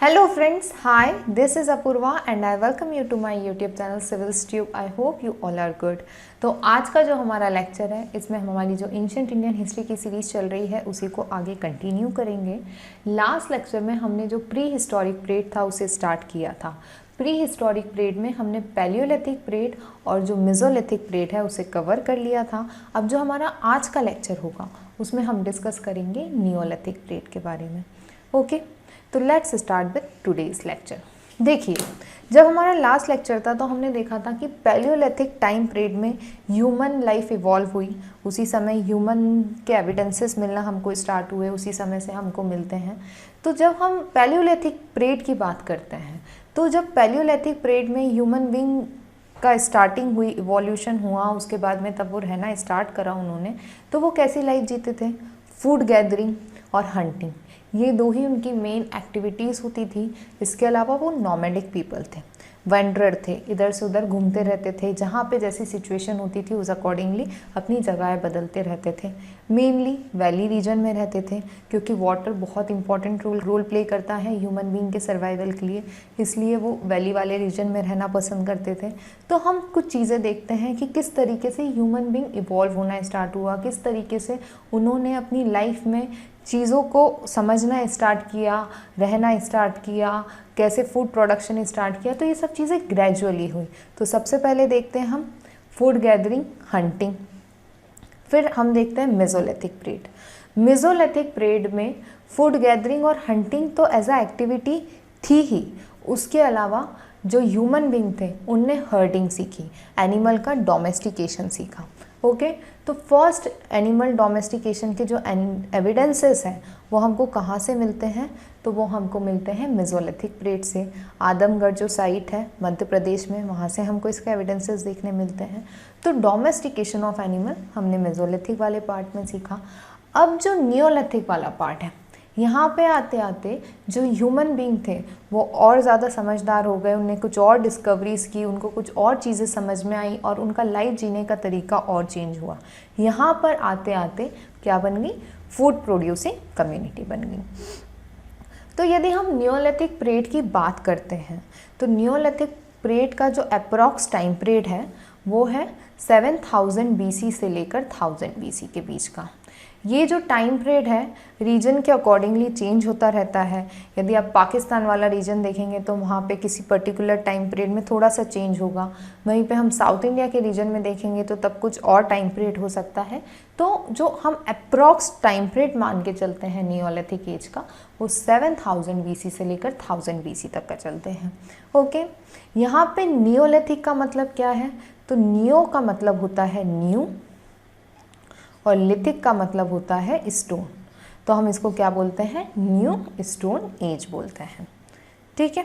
Hello friends, hi, this is Apurva and I welcome you to my YouTube channel Civils Tube. I hope you all are good. तो आज का जो हमारा lecture है इसमें हम हमारी जो एंशिएंट इंडियन हिस्ट्री की सीरीज़ चल रही है उसी को आगे कंटिन्यू करेंगे। लास्ट लेक्चर में हमने जो प्री हिस्टोरिक पीरियड था उसे स्टार्ट किया था। प्री हिस्टोरिक पीरियड में हमने पैलियोलिथिक पीरियड और जो मेसोलिथिक पीरियड है उसे कवर कर लिया था। अब जो हमारा आज का लेक्चर होगा उसमें हम डिस्कस करेंगे नियोलिथिक पीरियड के बारे में। ओके, तो let's start with today's lecture. देखिए, जब हमारा लास्ट लेक्चर था तो हमने देखा था कि पैलियोलिथिक टाइम पीरियड में ह्यूमन लाइफ इवॉल्व हुई। उसी समय ह्यूमन के एविडेंसेस मिलना हमको स्टार्ट हुए, उसी समय से हमको मिलते हैं। तो जब हम पैलियोलिथिक पीरियड की बात करते हैं तो जब पैलियोलिथिक पीरियड में ह्यूमन बीइंग का स्टार्टिंग हुई, इवोल्यूशन हुआ, उसके बाद में तब वो रहना स्टार्ट करा उन्होंने, तो वो कैसी लाइफ जीते थे? फूड गैदरिंग और हंटिंग, ये दो ही उनकी मेन एक्टिविटीज़ होती थी। इसके अलावा वो नॉमेडिक पीपल थे, वेंडरर थे, इधर से उधर घूमते रहते थे, जहाँ पे जैसी सिचुएशन होती थी उस अकॉर्डिंगली अपनी जगह बदलते रहते थे। मेनली वैली रीजन में रहते थे क्योंकि वाटर बहुत इंपॉर्टेंट रोल प्ले करता है ह्यूमन बीइंग के सर्वाइवल के लिए, इसलिए वो वैली वाले रीजन में रहना पसंद करते थे। तो हम कुछ चीज़ें देखते हैं कि किस तरीके से ह्यूमन बीइंग इवॉल्व होना स्टार्ट हुआ, किस तरीके से उन्होंने अपनी लाइफ में चीज़ों को समझना स्टार्ट किया, रहना स्टार्ट किया, कैसे फूड प्रोडक्शन स्टार्ट किया। तो ये सब चीज़ें ग्रेजुअली हुई। तो सबसे पहले देखते हैं हम फूड गैदरिंग, हंटिंग। फिर हम देखते हैं मेसोलिथिक पीरियड। मेसोलिथिक पीरियड में फूड गैदरिंग और हंटिंग तो एज अ एक्टिविटी थी ही, उसके अलावा जो ह्यूमन बीइंग थे उनने हर्डिंग सीखी, एनिमल का डोमेस्टिकेशन सीखा। ओके, तो फर्स्ट एनिमल डोमेस्टिकेशन के जो एविडेंसेस हैं वो हमको कहाँ से मिलते हैं? तो वो हमको मिलते हैं मेसोलिथिक पीरियड से। आदमगढ़ जो साइट है मध्य प्रदेश में, वहाँ से हमको इसके एविडेंसेस देखने मिलते हैं। तो डोमेस्टिकेशन ऑफ एनिमल हमने मेसोलिथिक वाले पार्ट में सीखा। अब जो नियोलिथिक वाला पार्ट है, यहाँ पे आते आते जो ह्यूमन बीइंग थे वो और ज़्यादा समझदार हो गए, उन्हें कुछ और डिस्कवरीज़ की, उनको कुछ और चीज़ें समझ में आई और उनका लाइफ जीने का तरीका और चेंज हुआ। यहाँ पर आते आते क्या बन गई? फूड प्रोड्यूसिंग कम्युनिटी बन गई। तो यदि हम नियोलिथिक पीरियड की बात करते हैं तो नियोलिथिक पीरियड का जो अप्रॉक्स टाइम पीरियड है वो है 7000 BC से लेकर 1000 BC के बीच का। ये जो टाइम पीरियड है रीजन के अकॉर्डिंगली चेंज होता रहता है। यदि आप पाकिस्तान वाला रीजन देखेंगे तो वहाँ पे किसी पर्टिकुलर टाइम पीरियड में थोड़ा सा चेंज होगा, वहीं पे हम साउथ इंडिया के रीजन में देखेंगे तो तब कुछ और टाइम पीरियड हो सकता है। तो जो हम अप्रॉक्स टाइम पीरियड मान के चलते हैं नियोलिथिक एज का वो 7000 BC से लेकर 1000 BC तक का चलते हैं। ओके, यहाँ पे नियोलिथिक का मतलब क्या है? तो नियो का मतलब होता है न्यू और लिथिक का मतलब होता है स्टोन। तो हम इसको क्या बोलते हैं? न्यू स्टोन एज बोलते हैं। ठीक है,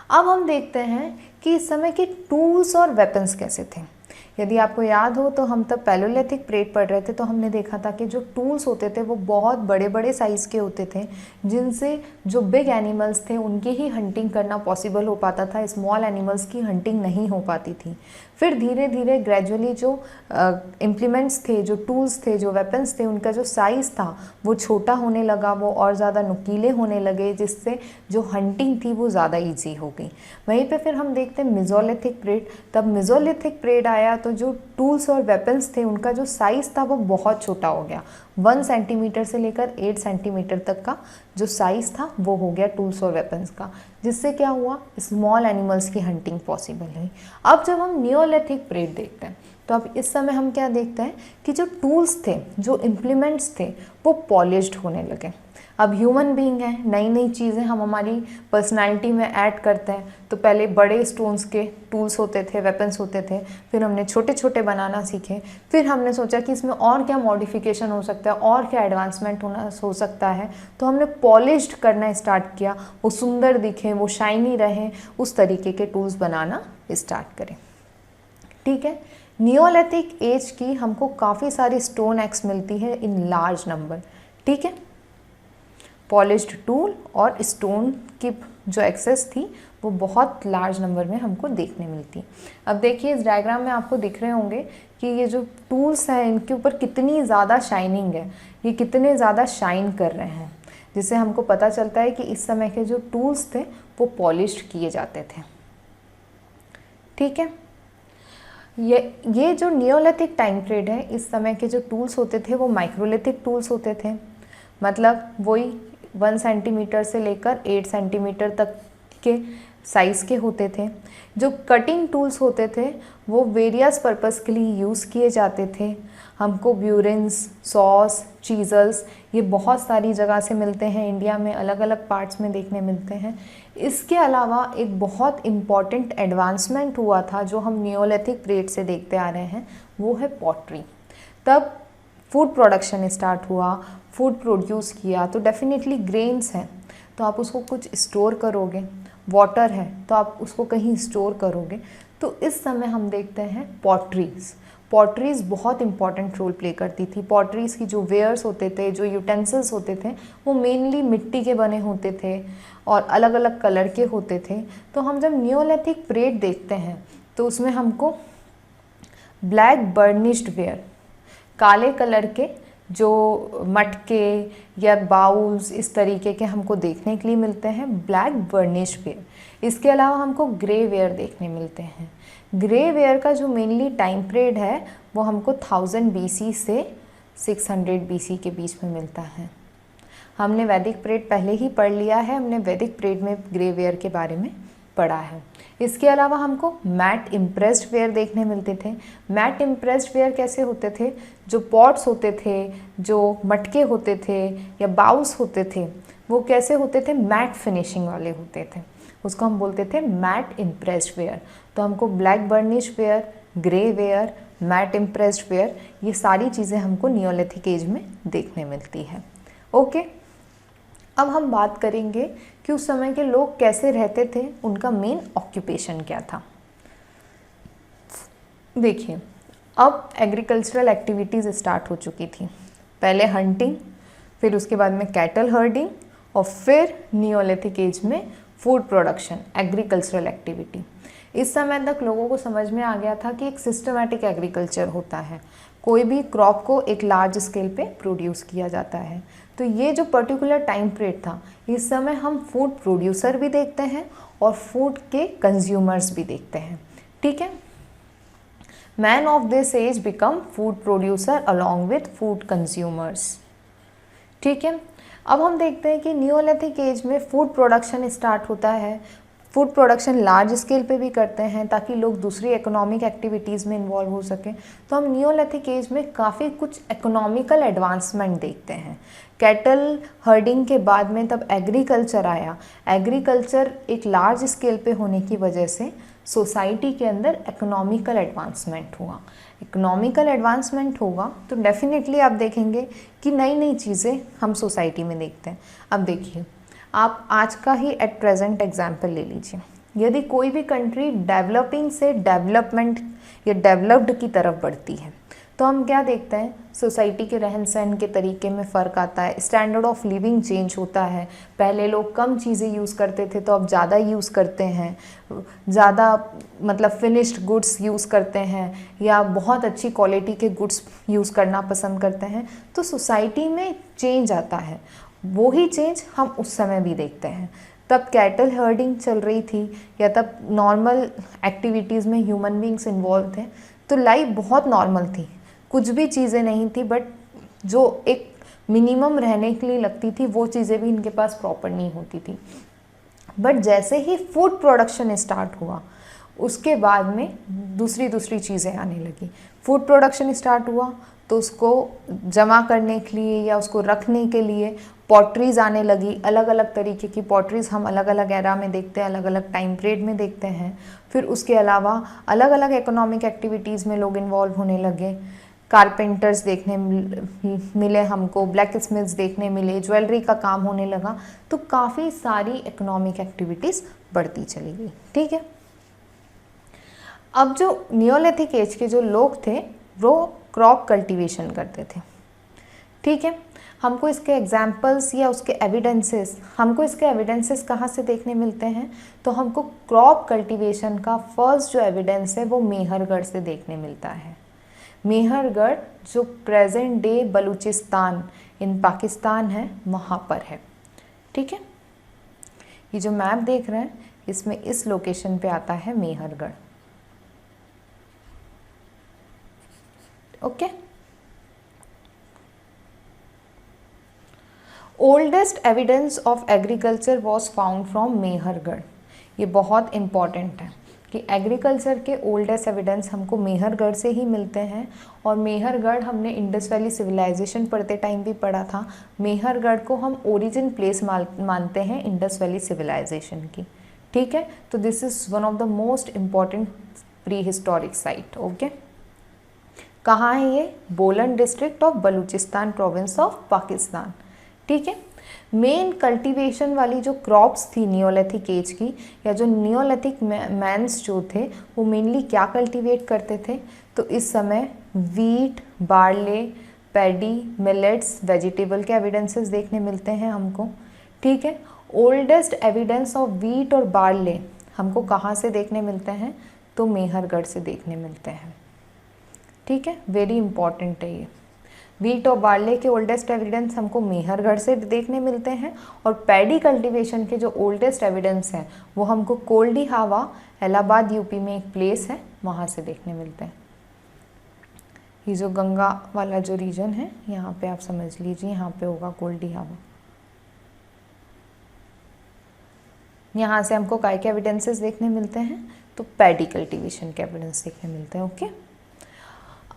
अब हम देखते हैं कि इस समय के टूल्स और वेपन्स कैसे थे। यदि आपको याद हो तो हम तब पैलियोलिथिक पीरियड पढ़ रहे थे तो हमने देखा था कि जो टूल्स होते थे वो बहुत बड़े बड़े साइज़ के होते थे, जिनसे जो बिग एनिमल्स थे उनकी ही हंटिंग करना पॉसिबल हो पाता था, स्मॉल एनिमल्स की हंटिंग नहीं हो पाती थी। फिर धीरे धीरे ग्रेजुअली जो इम्प्लीमेंट्स थे, जो टूल्स थे, जो वेपन्स थे, उनका जो साइज़ था वो छोटा होने लगा, वो और ज़्यादा नुकीले होने लगे, जिससे जो हंटिंग थी वो ज़्यादा ईजी हो गई। वहीं पे फिर हम देखते हैं मेसोलिथिक पीरियड। तब मेसोलिथिक पीरियड आया तो जो टूल्स और वेपन्स थे उनका जो साइज़ था वो बहुत छोटा हो गया। 1 सेंटीमीटर से लेकर 8 सेंटीमीटर तक का जो साइज़ था वो हो गया टूल्स और वेपन्स का, जिससे क्या हुआ? स्मॉल एनिमल्स की हंटिंग पॉसिबल हुई। अब जब हम नियोलिथिक पीरियड देखते हैं तो अब इस समय हम क्या देखते हैं कि जो टूल्स थे, जो इम्प्लीमेंट्स थे वो पॉलिश्ड होने लगे। अब ह्यूमन बीइंग है, नई नई चीज़ें हम हमारी पर्सनालिटी में ऐड करते हैं। तो पहले बड़े स्टोन्स के टूल्स होते थे, वेपन्स होते थे, फिर हमने छोटे छोटे बनाना सीखे। फिर हमने सोचा कि इसमें और क्या मॉडिफिकेशन हो सकता है, और क्या एडवांसमेंट हो सकता है, तो हमने पॉलिश्ड करना स्टार्ट किया। वो सुंदर दिखें, वो शाइनी रहें, उस तरीके के टूल्स बनाना स्टार्ट करें। ठीक है, नियोलिथिक एज की हमको काफ़ी सारी स्टोन एक्स मिलती है इन लार्ज नंबर। ठीक है, पॉलिश्ड टूल और स्टोन की जो एक्सेस थी वो बहुत लार्ज नंबर में हमको देखने मिलती। अब देखिए इस डायग्राम में आपको दिख रहे होंगे कि ये जो टूल्स हैं इनके ऊपर कितनी ज़्यादा शाइनिंग है, ये कितने ज़्यादा शाइन कर रहे हैं। जिससे हमको पता चलता है कि इस समय के जो टूल्स थे वो पॉलिश्ड किए जाते थे। ठीक है, ये जो नियोलिथिक टाइम पीरियड है, इस समय के जो टूल्स होते थे वो माइक्रोलिथिक टूल्स होते थे, मतलब वही 1 सेंटीमीटर से लेकर 8 सेंटीमीटर तक के साइज़ के होते थे। जो कटिंग टूल्स होते थे वो वेरियस पर्पस के लिए यूज़ किए जाते थे। हमको ब्यूरिन्स, सॉस, चीज़ल्स ये बहुत सारी जगह से मिलते हैं, इंडिया में अलग अलग पार्ट्स में देखने मिलते हैं। इसके अलावा एक बहुत इम्पॉर्टेंट एडवांसमेंट हुआ था जो हम नियोलिथिक पीरियड से देखते आ रहे हैं, वो है पॉटरी। तब फूड प्रोडक्शन स्टार्ट हुआ, फूड प्रोड्यूस किया, तो डेफिनेटली ग्रेन्स हैं तो आप उसको कुछ स्टोर करोगे, वाटर है तो आप उसको कहीं स्टोर करोगे। तो इस समय हम देखते हैं पॉटरीज़ बहुत इंपॉर्टेंट रोल प्ले करती थी। पॉटरीज़ की जो वेयर्स होते थे, जो यूटेंसिल्स होते थे, वो मेनली मिट्टी के बने होते थे और अलग अलग कलर के होते थे। तो हम जब नियोलिथिक पीरियड देखते हैं तो उसमें हमको ब्लैक बर्निश्ड वेयर, काले कलर के जो मटके या बाउल्स इस तरीके के हमको देखने के लिए मिलते हैं, ब्लैक बर्निश वेयर। इसके अलावा हमको ग्रे वेयर देखने मिलते हैं। ग्रे वेयर का जो मेनली टाइम पीरियड है वो हमको 1000 BC से 600 BC के बीच में मिलता है। हमने वैदिक पीरियड पहले ही पढ़ लिया है, हमने वैदिक पीरियड में ग्रे वेयर के बारे में पढ़ा है। इसके अलावा हमको मैट इम्प्रेस्ड वेयर देखने मिलते थे। मैट इम्प्रेस्ड वेयर कैसे होते थे? जो पॉट्स होते थे, जो मटके होते थे या बाउल्स होते थे, वो कैसे होते थे? मैट फिनिशिंग वाले होते थे, उसको हम बोलते थे मैट इम्प्रेस्ड वेयर। तो हमको black burnish ware, grey ware, matt impressed ware, ये सारी चीज़ें हमको नियोलिथिक एज में देखने मिलती है। ओके, अब हम बात करेंगे कि उस समय के लोग कैसे रहते थे, उनका मेन ऑक्यूपेशन क्या था। देखिए, अब एग्रीकल्चरल एक्टिविटीज़ स्टार्ट हो चुकी थी। पहले हंटिंग, फिर उसके बाद में कैटल हर्डिंग और फिर नियोलिथिक एज में फूड प्रोडक्शन, एग्रीकल्चरल एक्टिविटी। इस समय तक लोगों को समझ में आ गया था कि एक सिस्टमैटिक एग्रीकल्चर होता है, कोई भी क्रॉप को एक लार्ज स्केल पे प्रोड्यूस किया जाता है। तो ये जो पर्टिकुलर टाइम पीरियड था, इस समय हम फूड प्रोड्यूसर भी देखते हैं और फूड के कंज्यूमर्स भी देखते हैं। ठीक है, man of this age become food producer along with food consumers. ठीक है, अब हम देखते हैं कि नियोलिथिक एज में फूड प्रोडक्शन स्टार्ट होता है। फूड प्रोडक्शन लार्ज स्केल पे भी करते हैं ताकि लोग दूसरी इकोनॉमिक एक्टिविटीज़ में इन्वॉल्व हो सकें। तो हम नियोलिथिक एज में काफ़ी कुछ इकोनॉमिकल एडवांसमेंट देखते हैं। कैटल हर्डिंग के बाद में तब एग्रीकल्चर आया। एग्रीकल्चर एक लार्ज स्केल पे होने की वजह से सोसाइटी के अंदर इकोनॉमिकल एडवांसमेंट हुआ। इकोनॉमिकल एडवांसमेंट होगा तो डेफिनेटली आप देखेंगे कि नई नई चीज़ें हम सोसाइटी में देखते हैं। अब देखिए, आप आज का ही एट प्रेजेंट एग्जाम्पल ले लीजिए। यदि कोई भी कंट्री डेवलपिंग से डेवलपमेंट या डेवलप्ड की तरफ बढ़ती है तो हम क्या देखते हैं? सोसाइटी के रहन सहन के तरीके में फ़र्क आता है, स्टैंडर्ड ऑफ लिविंग चेंज होता है। पहले लोग कम चीज़ें यूज़ करते थे तो अब ज़्यादा यूज़ करते हैं, ज़्यादा मतलब फिनिश्ड गुड्स यूज़ करते हैं या बहुत अच्छी क्वालिटी के गुड्स यूज़ करना पसंद करते हैं। तो सोसाइटी में चेंज आता है, वो ही चेंज हम उस समय भी देखते हैं। तब कैटल हर्डिंग चल रही थी या तब नॉर्मल एक्टिविटीज़ में ह्यूमन बींग्स इन्वॉल्व थे, तो लाइफ बहुत नॉर्मल थी, कुछ भी चीज़ें नहीं थी, बट जो एक मिनिमम रहने के लिए लगती थी वो चीज़ें भी इनके पास प्रॉपर नहीं होती थी। बट जैसे ही फूड प्रोडक्शन स्टार्ट हुआ उसके बाद में दूसरी चीज़ें आने लगी। फूड प्रोडक्शन स्टार्ट हुआ तो उसको जमा करने के लिए या उसको रखने के लिए पॉटरीज़ आने लगी। अलग अलग तरीके की पॉटरीज़ हम अलग अलग एरा में देखते हैं, अलग अलग टाइम पीरियड में देखते हैं। फिर उसके अलावा अलग अलग इकोनॉमिक एक्टिविटीज़ में लोग इन्वॉल्व होने लगे। कारपेंटर्स देखने मिले हमको, ब्लैक स्मिथ्स देखने मिले, ज्वेलरी का काम होने लगा। तो काफ़ी सारी इकोनॉमिक एक्टिविटीज़ बढ़ती चली गई। ठीक है, अब जो नियोलिथिक एज के जो लोग थे वो क्रॉप कल्टीवेशन करते थे। ठीक है, हमको इसके एग्जाम्पल्स या उसके एविडेंसेस कहाँ से देखने मिलते हैं? तो हमको क्रॉप कल्टीवेशन का फर्स्ट जो एविडेंस है वो मेहरगढ़ से देखने मिलता है। मेहरगढ़ जो प्रेजेंट डे बलूचिस्तान इन पाकिस्तान है, वहाँ पर है। ठीक है, ये जो मैप देख रहे हैं इसमें इस लोकेशन पे आता है Mehrgarh. Okay, oldest evidence of agriculture was found from Mehrgarh. ये बहुत इंपॉर्टेंट है कि एग्रीकल्चर के ओल्डेस्ट एविडेंस हमको मेहरगढ़ से ही मिलते हैं। और मेहरगढ़ हमने इंडस वैली सिविलाइजेशन पढ़ते टाइम भी पढ़ा था। मेहरगढ़ को हम ओरिजिन प्लेस मानते हैं इंडस वैली सिविलाइजेशन की। ठीक है, तो this is one of the most important pre historic site. Okay, कहाँ है ये? बोलन district of Balochistan province of Pakistan. ठीक है, मेन कल्टीवेशन वाली जो क्रॉप्स थी नियोलिथिक एज की, या जो नियोलिथिक मैंस जो थे वो मेनली क्या कल्टीवेट करते थे? तो इस समय wheat, barley, paddy, millets, vegetable के एविडेंसेस देखने मिलते हैं हमको। ठीक है, ओल्डेस्ट एविडेंस ऑफ वीट और बार्ले हमको कहाँ से देखने मिलते हैं? तो मेहरगढ़ से देखने मिलते हैं। ठीक है, वेरी इंपॉर्टेंट है ये। वीट और बार्ले के ओल्डेस्ट एविडेंस हमको मेहरगढ़ से देखने मिलते हैं, और पैडी कल्टीवेशन के जो ओल्डेस्ट एविडेंस हैं वो हमको कोल्डी हावा, इलाहाबाद यूपी में एक प्लेस है, वहाँ से देखने मिलते हैं। ये जो गंगा वाला जो रीजन है यहाँ पे आप समझ लीजिए, यहाँ पे होगा कोल्डी हावा। यहाँ से हमको काय के एविडेंसेस देखने मिलते हैं? तो पैडी कल्टीवेशन के एविडेंस देखने मिलते हैं। ओके,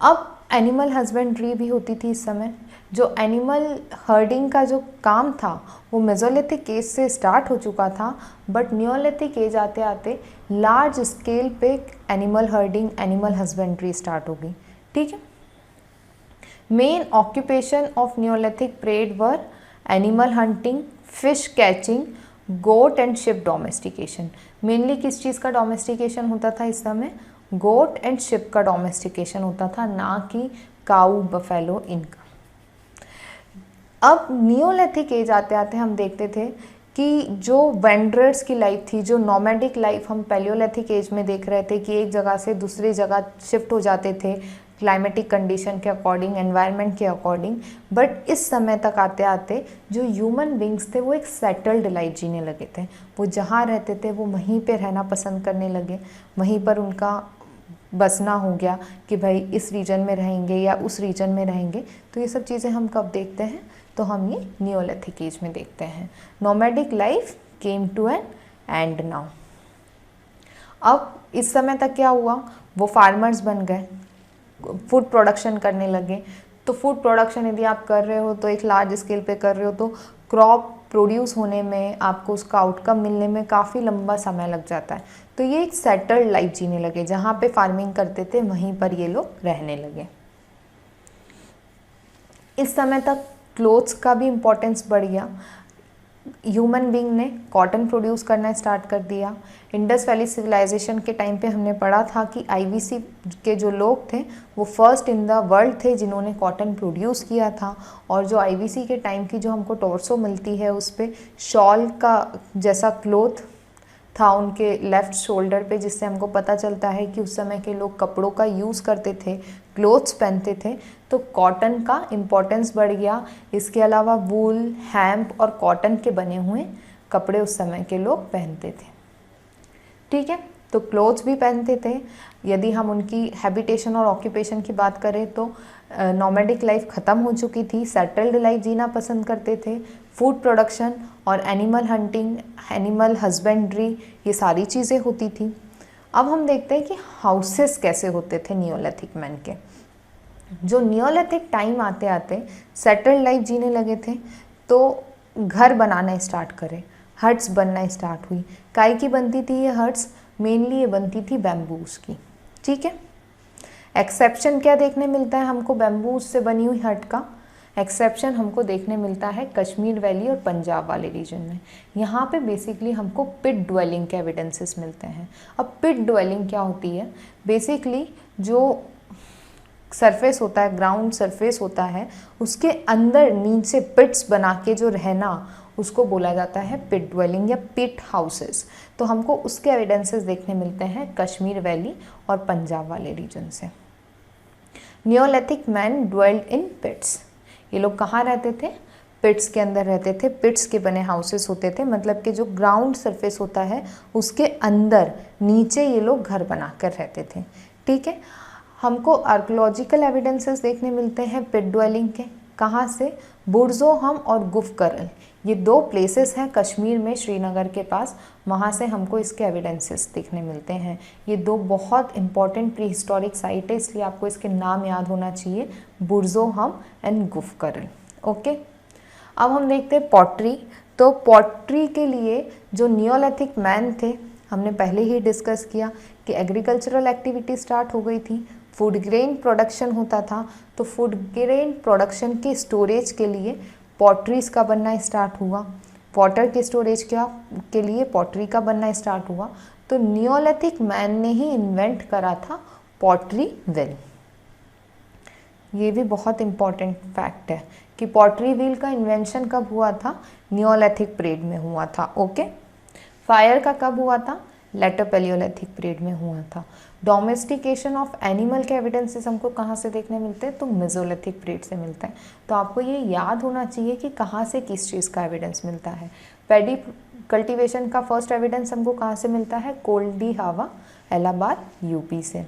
अब एनिमल हस्बेंड्री भी होती थी इस समय। जो एनिमल हर्डिंग का जो काम था वो मेसोलिथिक एज से स्टार्ट हो चुका था, बट नियोलिथिक एज आते आते लार्ज स्केल पे animal herding, animal husbandry start हो गई। ठीक है, main occupation of Neolithic period were animal hunting, fish catching, goat and sheep domestication. Mainly किस चीज़ का डोमेस्टिकेशन होता था इस समय? गोट एंड शिप का डोमेस्टिकेशन होता था, ना कि काऊ, बफेलो इनका। अब नियोलिथिक एज आते आते हम देखते थे कि जो वेंडरर्स की लाइफ थी, जो नोमैडिक लाइफ हम पैलियोलिथिक एज में देख रहे थे कि एक जगह से दूसरी जगह शिफ्ट हो जाते थे क्लाइमेटिक कंडीशन के अकॉर्डिंग, एनवायरनमेंट के अकॉर्डिंग, बट इस समय तक आते आते जो ह्यूमन बींग्स थे वो एक सेटल्ड लाइफ जीने लगे थे। वो जहाँ रहते थे वो वहीं पे रहना पसंद करने लगे, वहीं पर उनका बसना हो गया कि भाई इस रीजन में रहेंगे या उस रीजन में रहेंगे। तो ये सब चीज़ें हम कब देखते हैं? तो हम ये नियोलिथिक एज में देखते हैं। Nomadic life came to an end now. अब इस समय तक क्या हुआ? वो फार्मर्स बन गए, फूड प्रोडक्शन करने लगे। तो फूड प्रोडक्शन यदि आप कर रहे हो तो एक लार्ज स्केल पे कर रहे हो, तो क्रॉप प्रोड्यूस होने में, आपको उसका आउटकम मिलने में काफ़ी लंबा समय लग जाता है। तो ये एक सेटल्ड लाइफ जीने लगे, जहाँ पे फार्मिंग करते थे वहीं पर ये लोग रहने लगे। इस समय तक क्लोथ्स का भी इम्पोर्टेंस बढ़ गया। ह्यूमन बीइंग ने कॉटन प्रोड्यूस करना स्टार्ट कर दिया। इंडस वैली सिविलाइजेशन के टाइम पे हमने पढ़ा था कि आईवीसी के जो लोग थे वो फर्स्ट इन द वर्ल्ड थे जिन्होंने कॉटन प्रोड्यूस किया था। और जो आईवीसी के टाइम की जो हमको टॉर्सो मिलती है उस पर शॉल का जैसा क्लोथ था उनके लेफ़्ट शोल्डर पे, जिससे हमको पता चलता है कि उस समय के लोग कपड़ों का यूज़ करते थे, क्लोथ्स पहनते थे। तो कॉटन का इम्पोर्टेंस बढ़ गया। इसके अलावा वूल, हैम्प और कॉटन के बने हुए कपड़े उस समय के लोग पहनते थे। ठीक है, तो क्लोथ्स भी पहनते थे। यदि हम उनकी हैबिटेशन और ऑक्यूपेशन की बात करें तो नोमैडिक लाइफ ख़त्म हो चुकी थी, सेटल्ड लाइफ जीना पसंद करते थे। फूड प्रोडक्शन और एनिमल हंटिंग, एनिमल हस्बेंड्री, ये सारी चीज़ें होती थी। अब हम देखते हैं कि हाउसेस कैसे होते थे नियोलिथिक मैन के। जो नियोलिथिक टाइम आते आते सेटल्ड लाइफ जीने लगे थे, तो घर बनाना स्टार्ट करे, हट्स बनना स्टार्ट हुई। काय की बनती थी ये हट्स? मेनली ये बनती थी बैम्बूस की। ठीक है, एक्सेप्शन क्या देखने मिलता है हमको बैम्बूस से बनी हुई हट का? एक्सेप्शन हमको देखने मिलता है कश्मीर वैली और पंजाब वाले रीजन में। यहाँ पे बेसिकली हमको पिट ड्वेलिंग के एविडेंसेस मिलते हैं। अब पिट ड्वेलिंग क्या होती है? बेसिकली जो सरफेस होता है, ग्राउंड सरफेस होता है, उसके अंदर नीचे पिट्स बना के जो रहना, उसको बोला जाता है पिट ड्वेलिंग या पिट हाउसेस। तो हमको उसके एविडेंसेस देखने मिलते हैं कश्मीर वैली और पंजाब वाले रीजन से। नियोलिथिक मैन ड्वेल्ड इन पिट्स। ये लोग कहाँ रहते थे? पिट्स के अंदर रहते थे, पिट्स के बने हाउसेस होते थे, मतलब कि जो ग्राउंड सरफेस होता है उसके अंदर नीचे ये लोग घर बनाकर रहते थे। ठीक है, हमको आर्कोलॉजिकल एविडेंसेस देखने मिलते हैं पिट ड्वेलिंग के। कहाँ से? बुर्ज़ोहम और गुफकरल, ये 2 प्लेसेस हैं कश्मीर में, श्रीनगर के पास, वहाँ से हमको इसके एविडेंसेस देखने मिलते हैं। ये 2 बहुत इंपॉर्टेंट प्री हिस्टोरिक साइट है, इसलिए आपको इसके नाम याद होना चाहिए, बुर्ज़ोहम एंड गुफकरल। ओके, अब हम देखते हैं पॉटरी। तो पॉटरी के लिए जो नियोलिथिक मैन थे, हमने पहले ही डिस्कस किया कि एग्रीकल्चरल एक्टिविटी स्टार्ट हो गई थी, फूड ग्रेन प्रोडक्शन होता था, तो फूड ग्रेन प्रोडक्शन के स्टोरेज के लिए पॉटरीज का बनना स्टार्ट हुआ, वाटर के स्टोरेज के लिए पॉटरी का बनना स्टार्ट हुआ। तो नियोलिथिक मैन ने ही इन्वेंट करा था पॉटरी व्हील। ये भी बहुत इंपॉर्टेंट फैक्ट है कि पॉटरी व्हील का इन्वेंशन कब हुआ था? नियोलिथिक पीरियड में हुआ था। ओके, फायर का कब हुआ था? लेटर पैलियोलिथिक पीरियड में हुआ था। डोमेस्टिकेशन ऑफ एनिमल के एविडेंसेस हमको कहाँ से देखने मिलते हैं? तो मेसोलिथिक पीरियड से मिलता है। तो आपको ये याद होना चाहिए कि कहाँ से किस चीज़ का एविडेंस मिलता है। पैडी कल्टीवेशन का फर्स्ट एविडेंस हमको कहाँ से मिलता है? कोल्डी हावा, इलाहाबाद, यूपी से।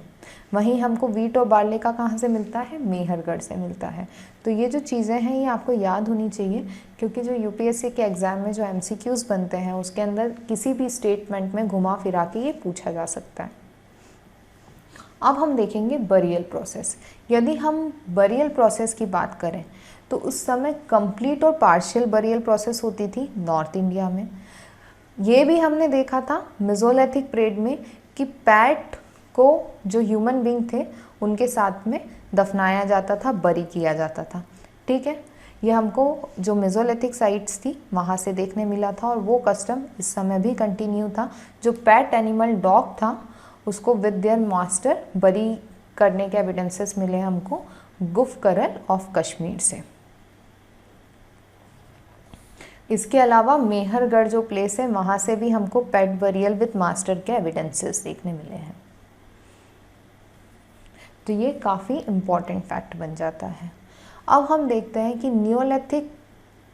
वहीं हमको वीट और बार्ले का कहाँ से मिलता है? मेहरगढ़ से मिलता है। तो ये जो चीज़ें हैं ये आपको याद होनी चाहिए, क्योंकि जो यूपीएससी के एग्ज़ाम में जो एमसीक्यूज़ बनते हैं उसके अंदर किसी भी स्टेटमेंट में घुमा फिरा के ये पूछा जा सकता है। अब हम देखेंगे बरियल प्रोसेस। यदि हम बरियल प्रोसेस की बात करें तो उस समय कंप्लीट और पार्शियल बरियल प्रोसेस होती थी नॉर्थ इंडिया में। ये भी हमने देखा था मेसोलिथिक पीरियड में कि पैट को जो ह्यूमन बींग थे उनके साथ में दफनाया जाता था, बरी किया जाता था। ठीक है, ये हमको जो मेसोलिथिक साइट्स थी वहाँ से देखने मिला था, और वो कस्टम इस समय भी कंटिन्यू था। जो पैट एनिमल डॉग था उसको विद देयर मास्टर बरी करने के एविडेंसेस मिले हमको गुफकरल ऑफ कश्मीर से। इसके अलावा मेहरगढ़ जो प्लेस है वहाँ से भी हमको पेट बरियल विद मास्टर के एविडेंसेस देखने मिले हैं। तो ये काफ़ी इम्पॉर्टेंट फैक्ट बन जाता है। अब हम देखते हैं कि नियोलिथिक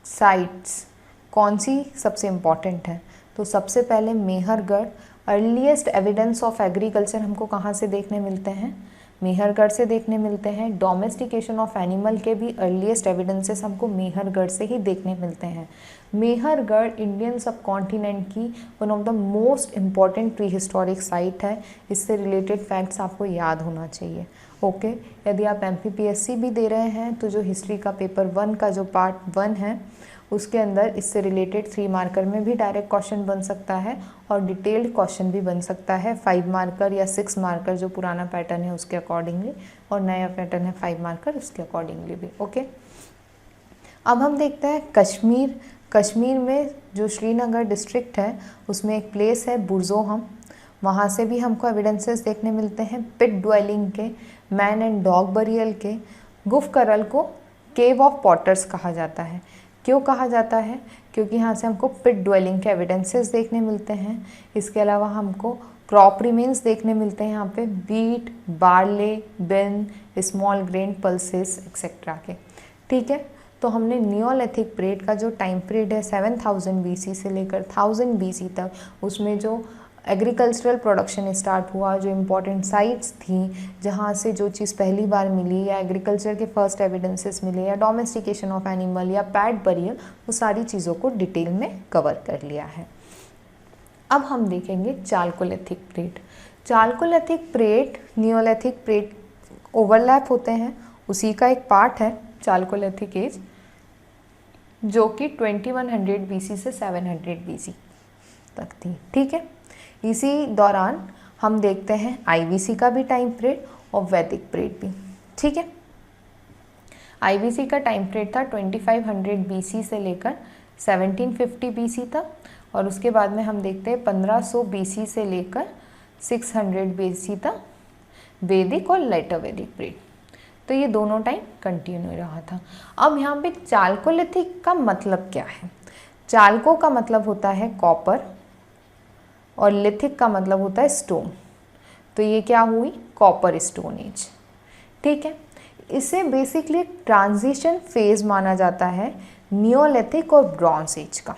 साइट्स कौन सी सबसे इम्पॉर्टेंट है। तो सबसे पहले Mehrgarh, earliest evidence of agriculture हमको कहाँ से देखने मिलते हैं? मेहरगढ़ से देखने मिलते हैं। डोमेस्टिकेशन ऑफ एनिमल के भी अर्लीस्ट एविडेंसेस हमको मेहरगढ़ से ही देखने मिलते हैं। मेहरगढ़ इंडियन सब कॉन्टिनेंट की one of the most important pre historic site है। इससे रिलेटेड फैक्ट्स आपको याद होना चाहिए। ओके, यदि आप MPPSC भी दे रहे हैं तो जो हिस्ट्री का पेपर 1 का जो पार्ट 1 है उसके अंदर इससे रिलेटेड 3 मार्कर में भी डायरेक्ट क्वेश्चन बन सकता है और डिटेल्ड क्वेश्चन भी बन सकता है 5 मार्कर या 6 मार्कर, जो पुराना पैटर्न है उसके अकॉर्डिंगली, और नया पैटर्न है 5 मार्कर उसके अकॉर्डिंगली भी। ओके, अब हम देखते हैं कश्मीर। कश्मीर में जो श्रीनगर डिस्ट्रिक्ट है उसमें एक प्लेस है बुर्ज़ोहम, वहाँ से भी हमको एविडेंसेस देखने मिलते हैं पिट ड्वेलिंग के, मैन एंड डॉग बरियल के। गुफकरल को केव ऑफ पॉटर्स कहा जाता है। क्यों कहा जाता है? क्योंकि यहाँ से हमको पिट ड्वेलिंग के एविडेंसेस देखने मिलते हैं। इसके अलावा हमको क्रॉप रिमेन्स देखने मिलते हैं यहाँ पे, वीट, बार्ले, बिन, स्मॉल ग्रेन पल्सेस एक्सेट्रा के। ठीक है, तो हमने नियोलिथिक पीरियड का जो टाइम पीरियड है 7000 BC से लेकर 1000 BC तक, उसमें जो एग्रीकल्चरल प्रोडक्शन स्टार्ट हुआ, जो इम्पोर्टेंट साइट्स थी जहाँ से जो चीज़ पहली बार मिली, या एग्रीकल्चर के फर्स्ट एविडेंसेस मिले, या डोमेस्टिकेशन ऑफ एनिमल, या पैट बरियल, वो सारी चीज़ों को डिटेल में कवर कर लिया है। अब हम देखेंगे Chalcolithic period. Chalcolithic period Neolithic period overlap होते हैं, उसी का एक पार्ट है चालकोलिथिक एज, जो कि 2100 BC से 700 BC तक थी। ठीक है, इसी दौरान हम देखते हैं IBC का भी टाइम पीरियड और वैदिक पीरियड भी। ठीक है, IBC का टाइम पीरियड था 2500 BC से लेकर 1750 BC तक, और उसके बाद में हम देखते हैं 1500 BC से लेकर 600 BC तक वैदिक और लेटर वैदिक पीरियड। तो ये दोनों टाइम कंटिन्यू रहा था। अब यहाँ पे चालकोलिथिक का मतलब क्या है? चालको का मतलब होता है कॉपर और लिथिक का मतलब होता है स्टोन। तो ये क्या हुई? Copper stone age. ठीक है, इसे बेसिकली ट्रांजिशन फेज माना जाता है नियोलिथिक और ब्रॉन्ज एज का।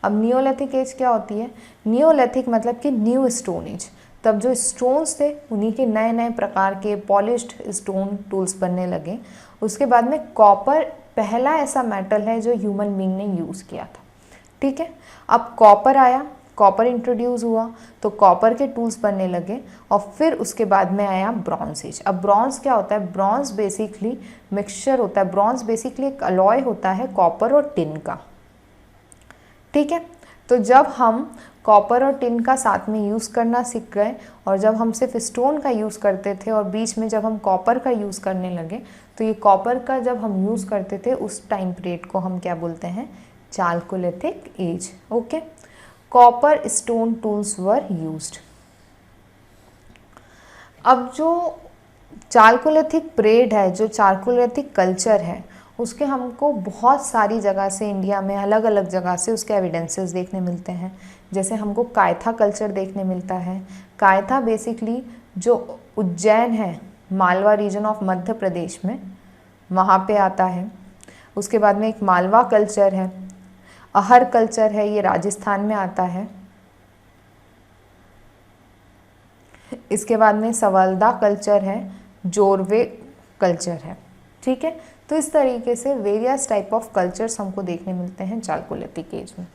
अब नियोलिथिक एज क्या होती है? नियोलिथिक मतलब कि न्यू स्टोन एज। तब जो स्टोन्स थे उन्हीं के नए नए प्रकार के पॉलिश्ड स्टोन टूल्स बनने लगे। उसके बाद में कॉपर पहला ऐसा मेटल है जो ह्यूमन बीइंग ने यूज़ किया था। ठीक है, अब कॉपर आया, कॉपर इंट्रोड्यूस हुआ तो कॉपर के टूल्स बनने लगे और फिर उसके बाद में आया ब्रॉन्ज एज। अब ब्रॉन्ज क्या होता है? ब्रॉन्ज बेसिकली मिक्सचर होता है, ब्रॉन्ज बेसिकली एक अलॉय होता है कॉपर और टिन का। ठीक है, तो जब हम कॉपर और टिन का साथ में यूज़ करना सीख गए और जब हम सिर्फ स्टोन का यूज़ करते थे और बीच में जब हम कॉपर का यूज़ करने लगे तो ये कॉपर का जब हम यूज़ करते थे उस टाइम पीरियड को हम क्या बोलते हैं? Chalcolithic as. Okay, copper stone tools were used. अब जो चालकोलिथिक पीरियड है, जो चालकोलिथिक कल्चर है, उसके हमको बहुत सारी जगह से इंडिया में अलग अलग जगह से उसके एविडेंसेस देखने मिलते हैं। जैसे हमको कायथा कल्चर देखने मिलता है। कायथा बेसिकली जो उज्जैन है, मालवा रीजन ऑफ मध्य प्रदेश में, वहाँ पे आता है। उसके बाद में एक मालवा कल्चर है, अहर कल्चर है, ये राजस्थान में आता है। इसके बाद में सवल्दा कल्चर है, जोरवे कल्चर है। ठीक है, तो इस तरीके से वेरियस टाइप ऑफ कल्चर्स हमको देखने मिलते हैं चालकोलिथिक एज में।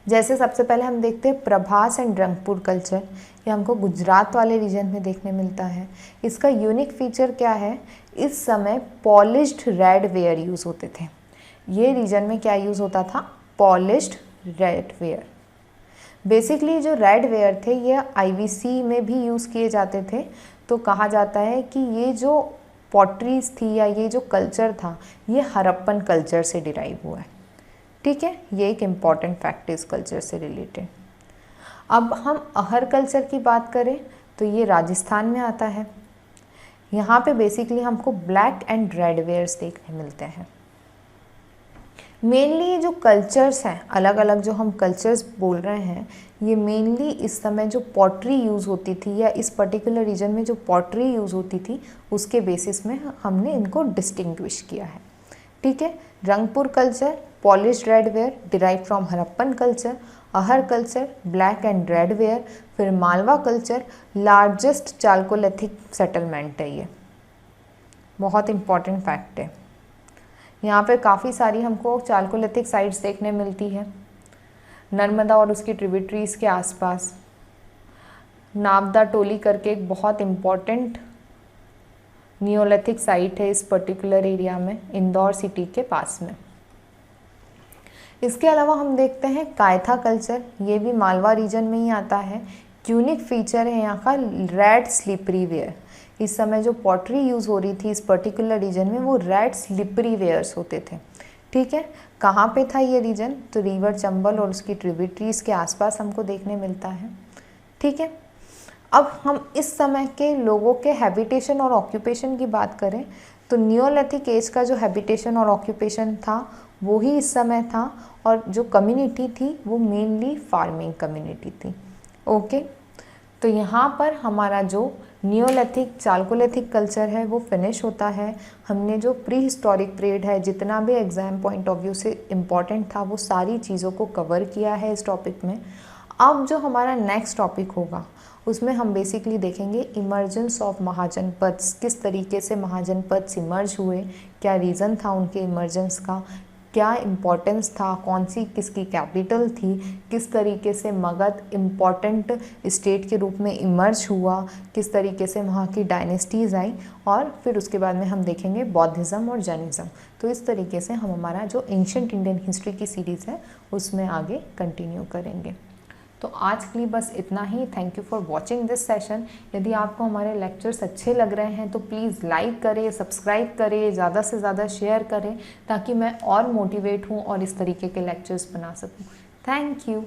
जैसे सबसे पहले हम देखते हैं प्रभास एंड रंगपुर कल्चर। ये हमको गुजरात वाले रीजन में देखने मिलता है। इसका यूनिक फीचर क्या है? इस समय पॉलिश्ड रेड वेयर यूज़ होते थे। ये रीजन में क्या यूज़ होता था? Polished red where. बेसिकली जो रेड वेयर थे ये आईवीसी में भी यूज़ किए जाते थे। तो कहा जाता है कि ये जो पॉटरीज थी या ये जो कल्चर था ये हड़प्पन कल्चर से डिराइव हुआ है। ठीक है, ये एक इम्पॉर्टेंट फैक्ट है इस कल्चर से रिलेटेड। अब हम अहर कल्चर की बात करें तो ये राजस्थान में आता है। यहाँ पे बेसिकली हमको ब्लैक एंड रेड वेयर्स देखने मिलते हैं। मेनली ये जो कल्चर्स हैं, अलग अलग जो हम कल्चर्स बोल रहे हैं, ये मेनली इस समय जो पॉटरी यूज़ होती थी या इस पर्टिकुलर रीजन में जो पॉटरी यूज़ होती थी उसके बेसिस में हमने इनको डिस्टिंग्विश किया है। ठीक है, Rangpur culture polished red ware derive from Harappan culture, Ahar culture black and red ware, फिर Malwa culture largest chalcolithic settlement है। ये बहुत इंपॉर्टेंट फैक्ट है। यहाँ पे काफ़ी सारी हमको चालकोलिथिक साइट्स देखने मिलती है नर्मदा और उसकी ट्रिब्यूटरीज़ के आसपास। नाबदा टोली करके एक बहुत इम्पॉर्टेंट नियोलिथिक साइट है इस पर्टिकुलर एरिया में, इंदौर सिटी के पास में। इसके अलावा हम देखते हैं कायथा कल्चर, ये भी मालवा रीजन में ही आता है। यूनिक फीचर है यहाँ का रेड स्लिपरी वेयर। इस समय जो पॉटरी यूज़ हो रही थी इस पर्टिकुलर रीजन में वो रेड स्लिपरी वेयर्स होते थे। ठीक है, कहाँ पे था ये रीजन? तो रिवर चंबल और उसकी ट्रिब्यूटरीज़ के आसपास हमको देखने मिलता है। ठीक है, अब हम इस समय के लोगों के हैबिटेशन और ऑक्यूपेशन की बात करें तो नियोलिथिक एज का जो हैबिटेशन और ऑक्यूपेशन था वो ही इस समय था और जो कम्युनिटी थी वो मेनली फार्मिंग कम्युनिटी थी। ओके, तो यहाँ पर हमारा जो नियोलिथिक चालकोलिथिक कल्चर है वो फिनिश होता है। हमने जो प्री हिस्टोरिक पीरियड है जितना भी एग्जाम पॉइंट ऑफ व्यू से इम्पॉर्टेंट था वो सारी चीज़ों को कवर किया है इस टॉपिक में। अब जो हमारा नेक्स्ट टॉपिक होगा उसमें हम बेसिकली देखेंगे इमर्जेंस ऑफ महाजनपद्स। किस तरीके से महाजनपद्स इमर्ज हुए, क्या रीज़न था उनके इमर्जेंस का, क्या इम्पोर्टेंस था, कौन सी किसकी कैपिटल थी, किस तरीके से मगध इम्पॉर्टेंट स्टेट के रूप में इमर्ज हुआ, किस तरीके से वहाँ की डायनेस्टीज़ आई, और फिर उसके बाद में हम देखेंगे बौद्धिज़्म और जैनिज़्म। तो इस तरीके से हम हमारा जो एंशिएंट इंडियन हिस्ट्री की सीरीज़ है उसमें आगे कंटिन्यू करेंगे। तो आज के लिए बस इतना ही। Thank you for watching this session. यदि आपको हमारे लेक्चर्स अच्छे लग रहे हैं तो प्लीज़ लाइक करें, सब्सक्राइब करें, ज़्यादा से ज़्यादा शेयर करें ताकि मैं और मोटिवेट हूँ और इस तरीके के लेक्चर्स बना सकूँ। Thank you.